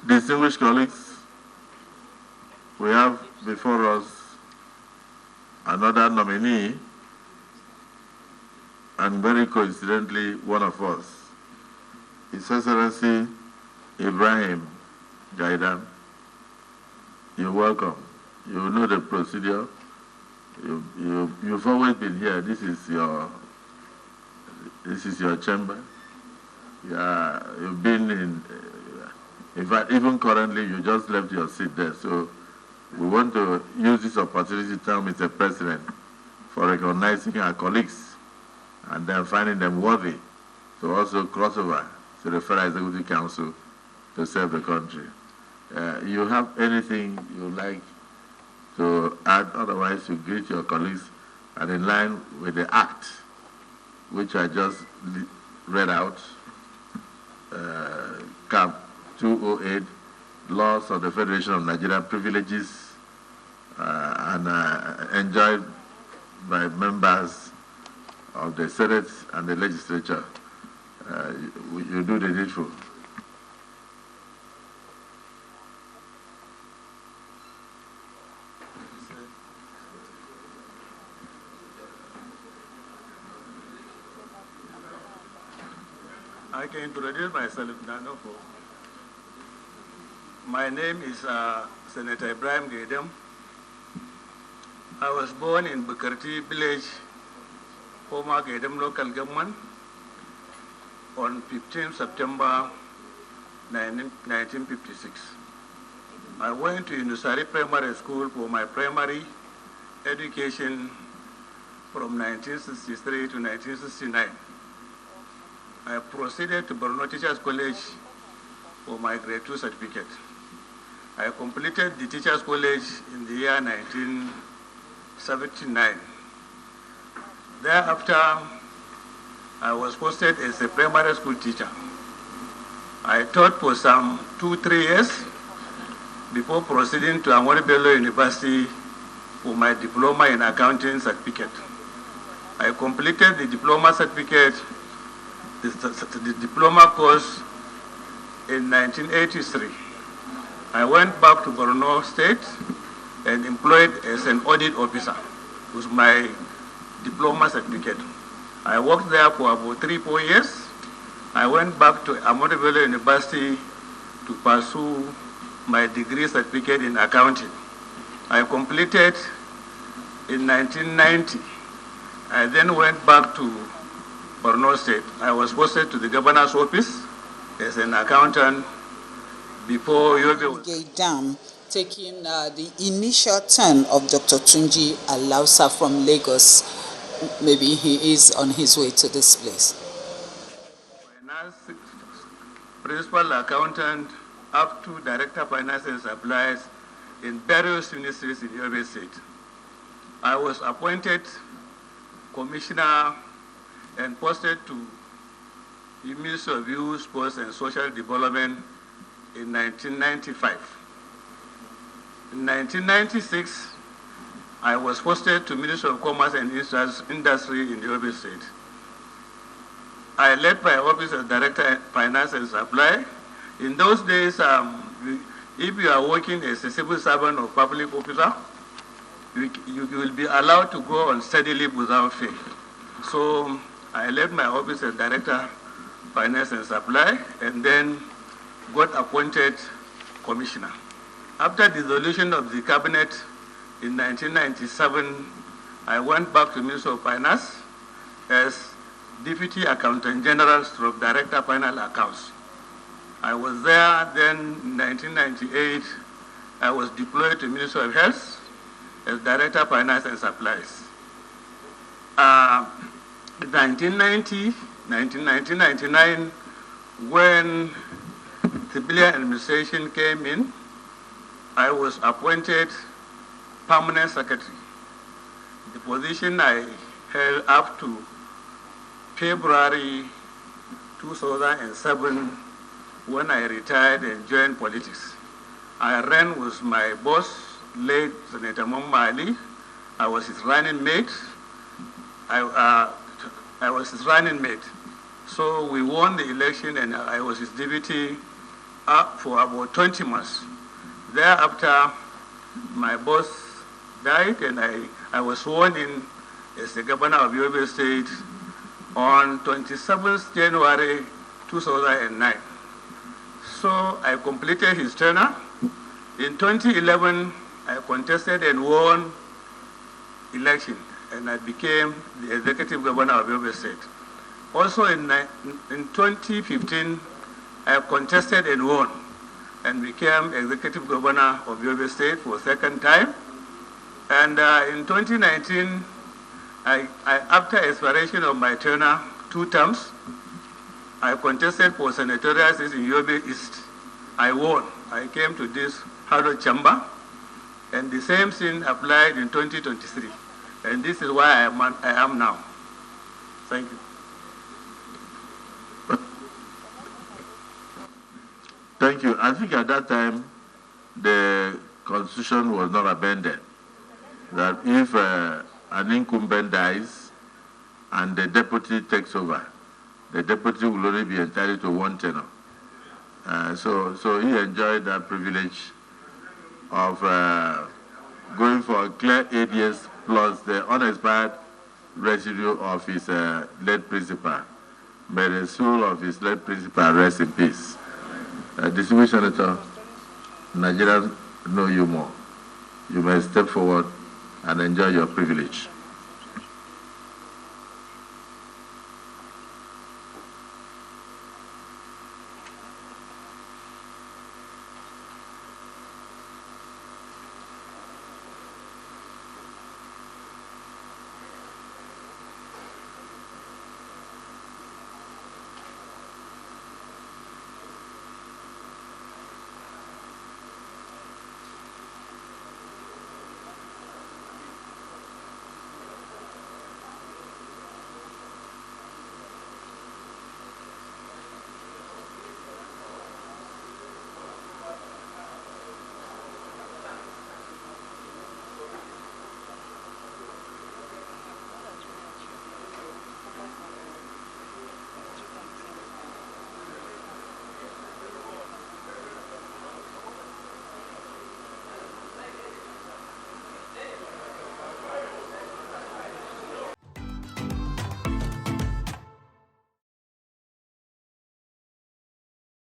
Distinguished colleagues, we have before us another nominee, and very coincidentally, one of us, His Excellency Ibrahim Geidam. You're welcome. You know the procedure. You've always been here. This is your chamber. Yeah, you've been in fact, even currently, you just left your seat there. So we want to use this opportunity to tell Mr. President for recognizing our colleagues and then finding them worthy to also cross over to the Federal Executive Council to serve the country. You have anything you like to add? Otherwise, you greet your colleagues, and in line with the act, which I just read out, Cap 208, Laws of the Federation of Nigeria, privileges and enjoyed by members of the Senate and the legislature. You do the needful. I can introduce myself now. My name is Senator Ibrahim Geidam. I was born in Bukarti village, former Geidam local government, on 15 September 1956. I went to Unusari Primary School for my primary education from 1963 to 1969. I proceeded to Borno Teachers College for my grade 2 certificate. I completed the Teachers College in the year 1979. Thereafter, I was posted as a primary school teacher. I taught for some 2-3 years before proceeding to Ahmadu Bello University for my diploma in accounting certificate. I completed the diploma certificate, the diploma course in 1983. I went back to Borno State and employed as an audit officer with my diploma certificate. I worked there for about 3-4 years. I went back to Ahmadu Bello University to pursue my degree certificate in accounting. I completed in 1990. I then went back to Borno State. I was posted to the governor's office as an accountant before Geidam, taking the initial turn of Dr. Tunji Alausa from Lagos. Maybe he is on his way to this place. Finance, principal accountant up to director of finance and supplies in various ministries in Yobe State. I was appointed commissioner and posted to the Ministry of Youth, Sports and Social Development in 1995. In 1996, I was posted to Ministry of Commerce and Industry in Yobe State. I led my office as Director of Finance and Supply. In those days, if you are working as a civil servant or public officer, you will be allowed to go on study leave without pay. So I led my office as Director Finance and Supply, and then got appointed Commissioner. After dissolution of the Cabinet in 1997, I went back to Ministry of Finance as Deputy Accountant General / Director Final Accounts. I was there then in 1998. I was deployed to Ministry of Health as Director Finance and Supplies. 1999, when civilian administration came in, I was appointed Permanent Secretary. The position I held up to February 2007 when I retired and joined politics. I ran with my boss, late Senator Momali. I was his running mate. I was his running mate. So we won the election and I was his deputy for about 20 months. Thereafter, my boss died, and I was sworn in as the governor of Yobe State on 27th January 2009. So I completed his tenure. In 2011, I contested and won election, and I became the executive governor of Yobe State. Also in 2015, I contested and won, and became executive governor of Yobe State for a second time. And in 2019, after expiration of my tenure, 2 terms, I contested for senatorial seats in Yobe East. I won. I came to this Harrow chamber, and the same thing applied in 2023. And this is why I am now. Thank you. Thank you. I think at that time, the constitution was not amended. That if an incumbent dies and the deputy takes over, the deputy will only be entitled to 1 tenure. So he enjoyed that privilege of going for a clear 8 years plus the unexpired residue of his late principal. May the soul of his late principal rest in peace. Distinguished Senator, Nigerians know you more. You may step forward and enjoy your privilege.